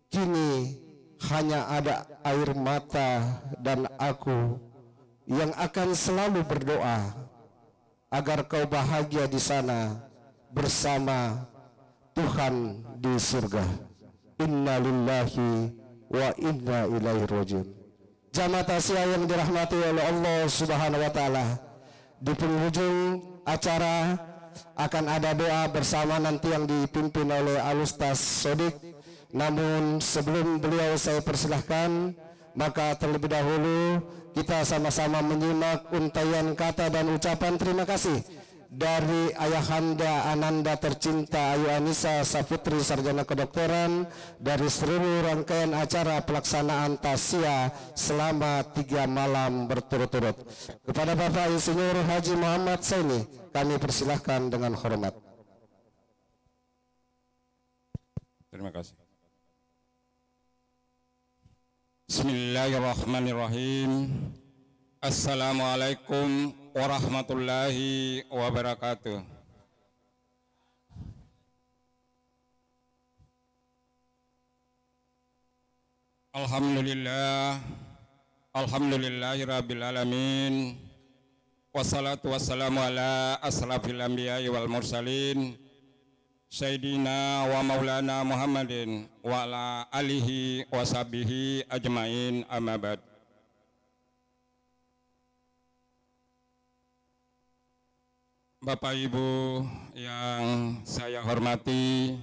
Kini hanya ada air mata dan aku yang akan selalu berdoa agar kau bahagia di sana bersama Tuhan di surga. Inna lillahi wa inna ilaihi rajiun. Jamaah takziah yang dirahmati oleh Allah Subhanahu wa taala, di penghujung acara akan ada doa bersama nanti yang dipimpin oleh Al-Ustaz Sodik. Namun sebelum beliau saya persilahkan, Maka terlebih dahulu kita sama-sama menyimak untaian kata dan ucapan terima kasih dari Ayahanda Ananda tercinta Ayu Anissa Saputri Sarjana Kedokteran dari seluruh rangkaian acara pelaksanaan tasya selama 3 malam berturut-turut. Kepada Bapak Insinyur Haji Muhammad Saini kami persilahkan dengan hormat. Terima kasih. Bismillahirrahmanirrahim. Assalamualaikum warahmatullahi wabarakatuh. Alhamdulillah, alhamdulillahirabbil alamin. Wassalatu wassalamu ala asrafil anbiya'i wal mursalin Sayyidina wa maulana Muhammadin wa ala alihi wa sahbihi ajmain, amma ba'd. Bapak Ibu yang saya hormati,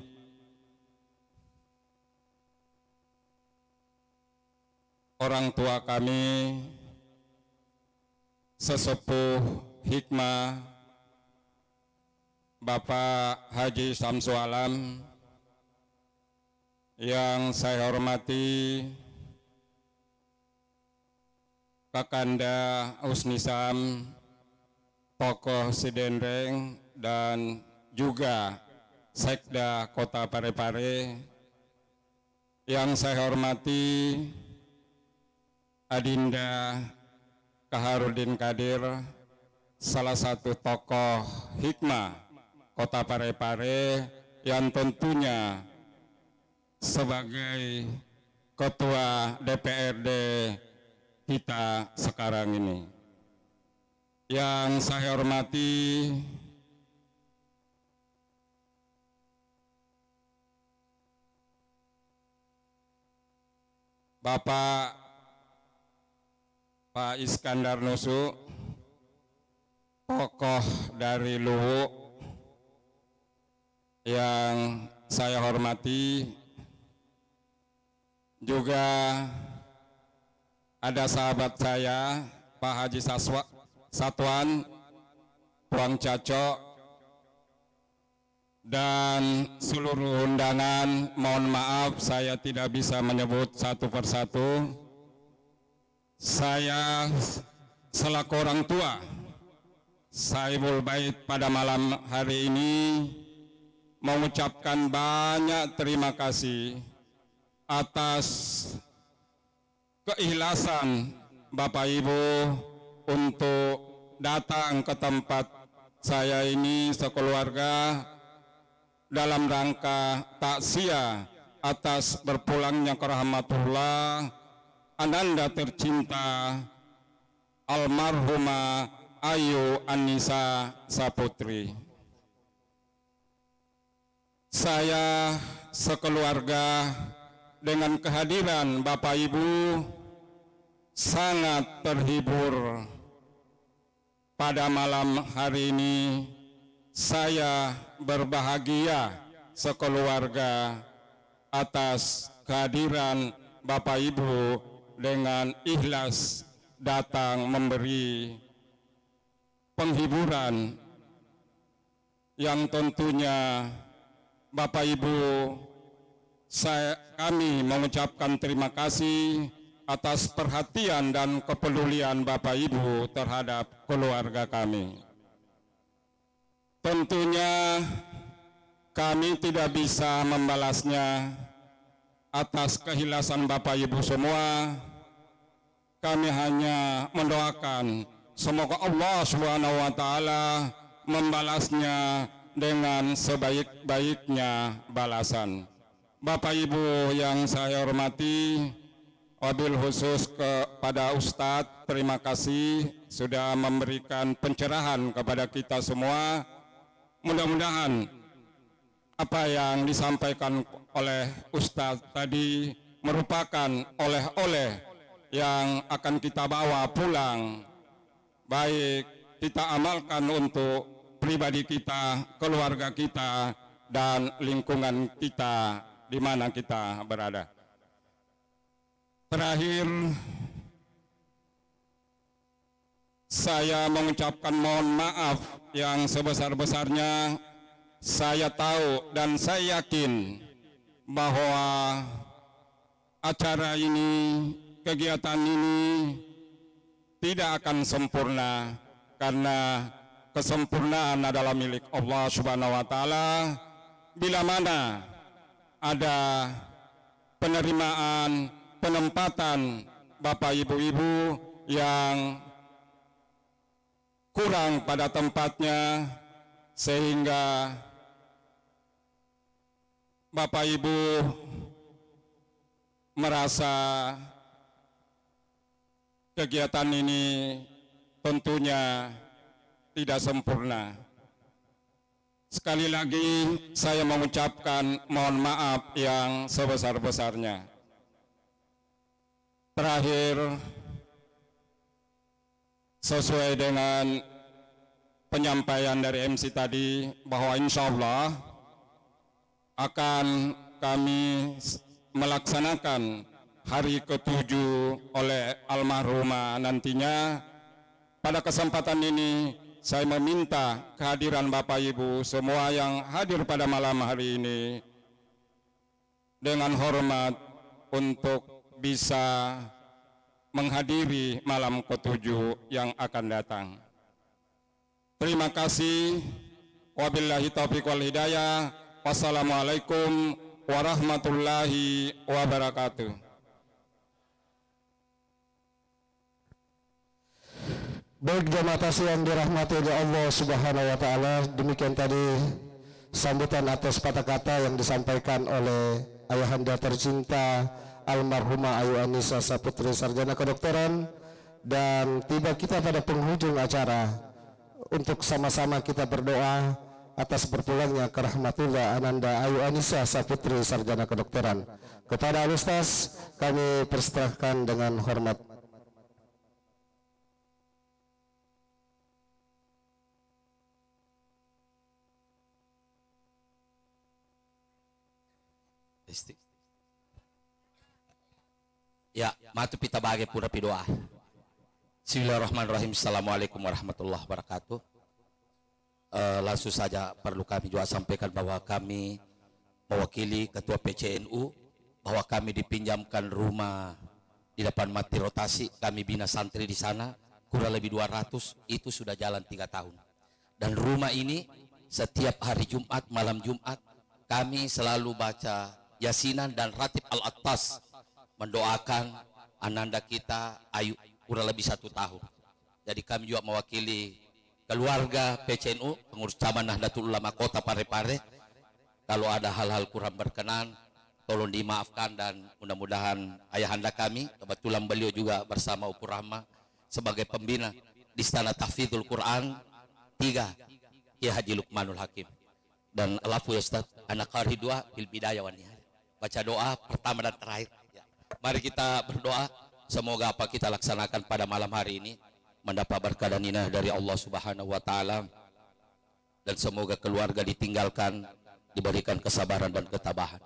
orang tua kami, sesepuh hikmah Bapak Haji Samsu Alam, yang saya hormati Kakanda Husni Sam, tokoh Sidendreng, dan juga Sekda Kota Parepare, yang saya hormati Adinda Kaharudin Kadir, salah satu tokoh hikmah Kota Parepare yang tentunya sebagai ketua DPRD kita sekarang ini. Yang saya hormati Bapak Pak Iskandar Nusu, tokoh dari Luwu, yang saya hormati. Juga ada sahabat saya Pak Haji Satwan Tuang Caco, dan seluruh undangan. Mohon maaf saya tidak bisa menyebut satu persatu. Saya selaku orang tua Saibul Bait pada malam hari ini mengucapkan banyak terima kasih atas keikhlasan Bapak Ibu untuk datang ke tempat saya ini sekeluarga dalam rangka takziah atas berpulangnya ke rahmatullah Ananda tercinta almarhumah Ayu Anissa Saputri. Saya sekeluarga dengan kehadiran Bapak Ibu sangat terhibur pada malam hari ini. Saya berbahagia sekeluarga atas kehadiran Bapak Ibu dengan ikhlas datang memberi penghiburan yang tentunya Bapak Ibu, kami mengucapkan terima kasih atas perhatian dan kepedulian Bapak Ibu terhadap keluarga kami. Tentunya kami tidak bisa membalasnya atas keikhlasan Bapak Ibu semua. Kami hanya mendoakan semoga Allah SWT membalasnya dengan sebaik-baiknya balasan. Bapak Ibu yang saya hormati, wabil khusus kepada Ustadz, terima kasih sudah memberikan pencerahan kepada kita semua. Mudah-mudahan apa yang disampaikan oleh Ustadz tadi merupakan oleh-oleh yang akan kita bawa pulang, baik kita amalkan untuk pribadi kita, keluarga kita, dan lingkungan kita di mana kita berada. Terakhir, saya mengucapkan mohon maaf yang sebesar-besarnya. Saya tahu dan saya yakin bahwa acara ini, kegiatan ini tidak akan sempurna, karena kesempurnaan adalah milik Allah Subhanahu wa Ta'ala. Bila mana ada penerimaan, penempatan Bapak Ibu-ibu yang kurang pada tempatnya, sehingga Bapak Ibu merasa kegiatan ini tentunya tidak sempurna. Sekali lagi saya mengucapkan mohon maaf yang sebesar-besarnya. Terakhir, sesuai dengan penyampaian dari MC tadi, bahwa insya Allah akan kami melaksanakan hari ke-7 oleh almarhumah nantinya. Pada kesempatan ini saya meminta kehadiran Bapak Ibu semua yang hadir pada malam hari ini dengan hormat untuk bisa menghadiri malam ke-7 yang akan datang. Terima kasih. Wabillahi taufiq wal hidayah. Wassalamualaikum warahmatullahi wabarakatuh. Baik jamaah tasih yang dirahmati oleh Allah Subhanahu wa Ta'ala, demikian tadi sambutan atas kata-kata yang disampaikan oleh ayahanda tercinta almarhumah Ayu Anissa Saputri Sarjana Kedokteran. Dan tiba kita pada penghujung acara, untuk sama-sama kita berdoa atas berpulangnya ke rahmatullah Ananda Ayu Anissa Saputri Sarjana Kedokteran. Kepada Al-Ustaz kami persilahkan dengan hormat. Ya, matu pita bagi pura pidoa. Bismillahirrahmanirrahim. Assalamualaikum warahmatullahi wabarakatuh. Langsung saja perlu kami juga sampaikan bahwa kami mewakili Ketua PCNU bahwa kami dipinjamkan rumah di depan mati rotasi. Kami bina santri di sana kurang lebih 200, itu sudah jalan 3 tahun. Dan rumah ini setiap hari Jumat, malam Jumat kami selalu baca Yasinan dan Ratib Al-Attas, mendoakan ananda kita Ayu kurang lebih 1 tahun. Jadi kami juga mewakili keluarga PCNU, pengurus cabang Nahdlatul Ulama Kota Parepare. Kalau ada hal-hal kurang berkenan, tolong dimaafkan, dan mudah-mudahan ayahanda kami, kebetulan beliau juga bersama Upur Rahma sebagai pembina di Istana Tahfidzul Quran 3 Kiai Haji Lukmanul Hakim. Dan alafu ya Ustaz, anak qari 2 fil bidayah wan nihayah. Baca doa pertama dan terakhir. Ya. Mari kita berdoa, semoga apa kita laksanakan pada malam hari ini mendapat berkah dan inah dari Allah Subhanahu wa Ta'ala, dan semoga keluarga ditinggalkan diberikan kesabaran dan ketabahan.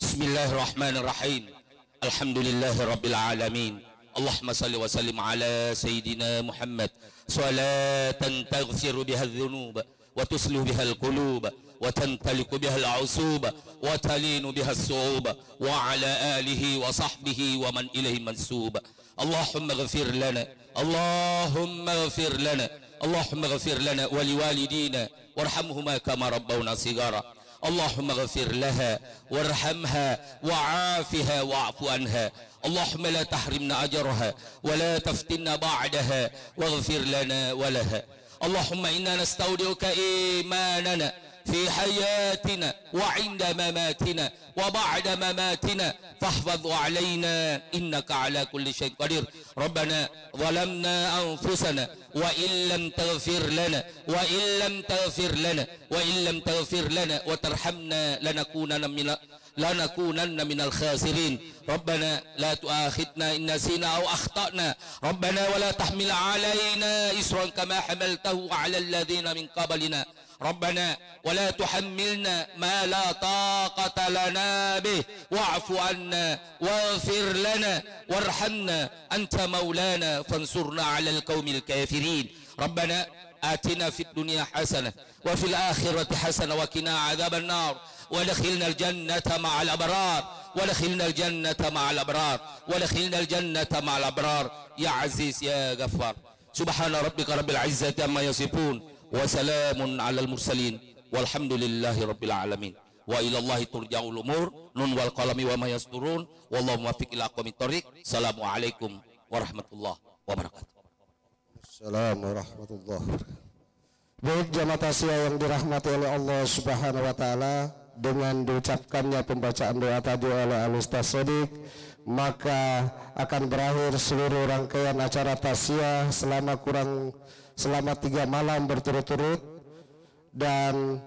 Bismillahirrahmanirrahim. Alhamdulillahirabbil alamin. Allahumma salli wa sallim ala sayyidina Muhammad salatan taghfiru biha adh-dhunub wa tuslihu biha al-qulub wa tantaliku biha al-'usub wa talinu biha as-su'ub wa ala alihi wa sahbihi wa man ilayhi mansub. Allahumma ighfir lana, Allahumma ighfir lana, Allahumma ighfir lana wa liwalidina warhamhuma kama rabbawna sigara. Allahumma ighfir laha warhamha wa'afiha wa'fu anha. Allahumma la tahrimna ajraha wa la taftinna ba'daha waghfir lana wa laha. Allahumma inna nastaudiuka imanana في حياتنا وعند مماتنا وبعد مماتنا فاحفظ علينا إنك على كل شيء قدير. ربنا ظلمنا أنفسنا وإن لم تغفر لنا وإن لم تغفر لنا وإن لم تغفر لنا وترحمنا lanakunanna minal khasirin. Rabbana la tu'akhidna in nasina aw akhtana. Rabbana wa la tahmil 'alaina isran kama hamaltahu 'alal ladzina min qablina. ربنا ولا تحملنا ما لا طاقة لنا به واعف عنا واغفر لنا وارحمنا أنت مولانا فانصرنا على القوم الكافرين. ربنا آتنا في الدنيا حسنة وفي الآخرة حسنة وقنا عذاب النار وادخلنا الجنة مع الأبرار ودخلنا الجنة مع الأبرار ودخلنا الجنة مع الأبرار يا عزيز يا غفار. سبحان ربك رب العزة عما يصفون وسلام على المرسلين والحمد لله رب العالمين وإلى الله ترجع الأمور نون والقلم وما يسطرون والله موفق إلى أقوم الطريق. السلام عليكم ورحمة الله وبركاته. Assalamualaikum warahmatullahi wabarakatuh. Baik jamaah tasya yang dirahmati oleh Allah Subhanahu wa taala, dengan diucapkannya pembacaan doa tadi oleh Al-Ustaz Sodik, maka akan berakhir seluruh rangkaian acara tasya selama 3 malam berturut-turut. Dan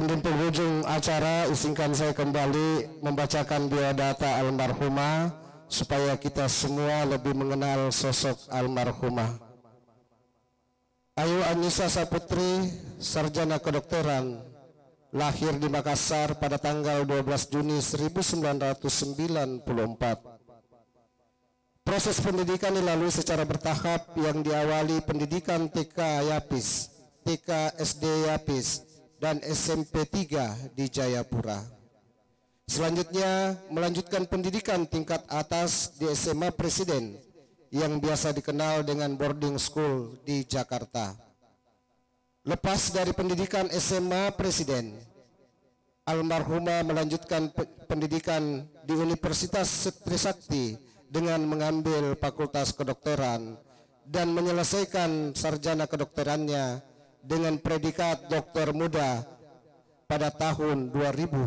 di penghujung acara izinkan saya kembali membacakan biodata almarhumah supaya kita semua lebih mengenal sosok almarhumah. Ayu Anissa Saputri, sarjana kedokteran, lahir di Makassar pada tanggal 12 Juni 1994. Proses pendidikan dilalui secara bertahap yang diawali pendidikan TK Yapis, TK SD Yapis, dan SMP 3 di Jayapura. Selanjutnya melanjutkan pendidikan tingkat atas di SMA Presiden yang biasa dikenal dengan boarding school di Jakarta. Lepas dari pendidikan SMA Presiden, almarhumah melanjutkan pendidikan di Universitas Trisakti dengan mengambil fakultas kedokteran dan menyelesaikan sarjana kedokterannya dengan predikat dokter muda pada tahun 2019.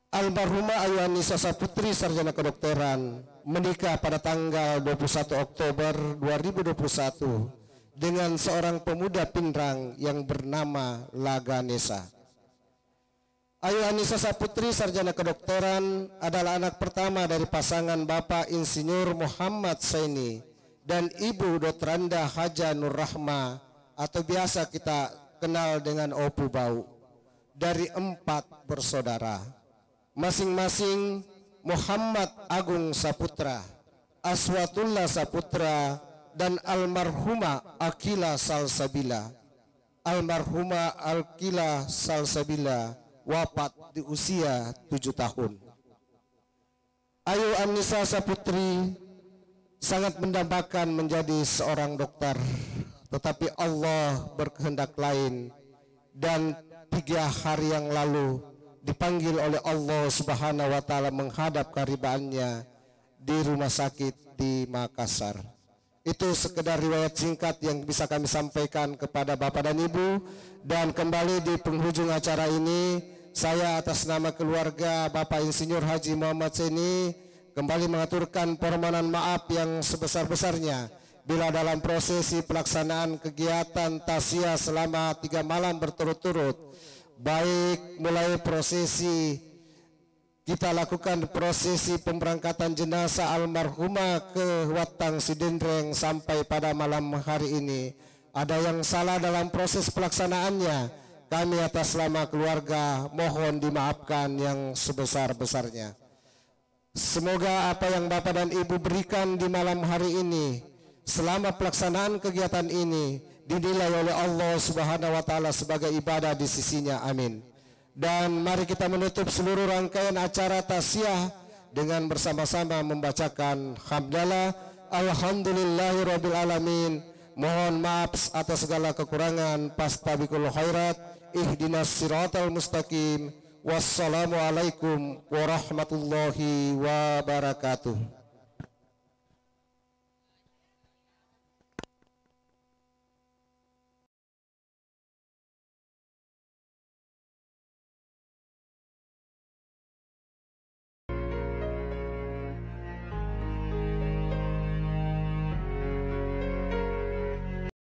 Almarhumah Ayu Anissa Saputri, sarjana kedokteran, menikah pada tanggal 21 Oktober 2021 dengan seorang pemuda Pindrang yang bernama Laganesa. Ayu Anissa Saputri, sarjana kedokteran, adalah anak pertama dari pasangan Bapak Insinyur Muhammad Saini dan Ibu Dotranda Haja Nur Rahma atau biasa kita kenal dengan Opu Bau, dari 4 bersaudara, masing-masing Muhammad Agung Saputra, Aswatullah Saputra, dan almarhumah Akila Salsabila. Almarhumah Akila Salsabila wafat di usia 7 tahun. Ayu Anissa Saputri sangat mendambakan menjadi seorang dokter, tetapi Allah berkehendak lain, dan 3 hari yang lalu dipanggil oleh Allah Subhanahu wa taala menghadap keharibaannya di rumah sakit di Makassar. Itu sekedar riwayat singkat yang bisa kami sampaikan kepada Bapak dan Ibu. Dan kembali di penghujung acara ini, saya atas nama keluarga Bapak Insinyur Haji Muhammad Saini kembali mengaturkan permohonan maaf yang sebesar-besarnya bila dalam prosesi pelaksanaan kegiatan tasya selama 3 malam berturut-turut, baik mulai prosesi kita lakukan prosesi pemberangkatan jenazah almarhumah ke Watang Sidendreng sampai pada malam hari ini, ada yang salah dalam proses pelaksanaannya, kami atas nama keluarga mohon dimaafkan yang sebesar-besarnya. Semoga apa yang Bapak dan Ibu berikan di malam hari ini selama pelaksanaan kegiatan ini dinilai oleh Allah Subhanahu wa taala sebagai ibadah di sisinya. Amin. Dan mari kita menutup seluruh rangkaian acara tasyah dengan bersama-sama membacakan hamdalah alhamdulillahirabbil alamin. Mohon maaf atas segala kekurangan. Fastabiqul khairat, ihdinas siratal mustaqim. Wassalamualaikum warahmatullahi wabarakatuh.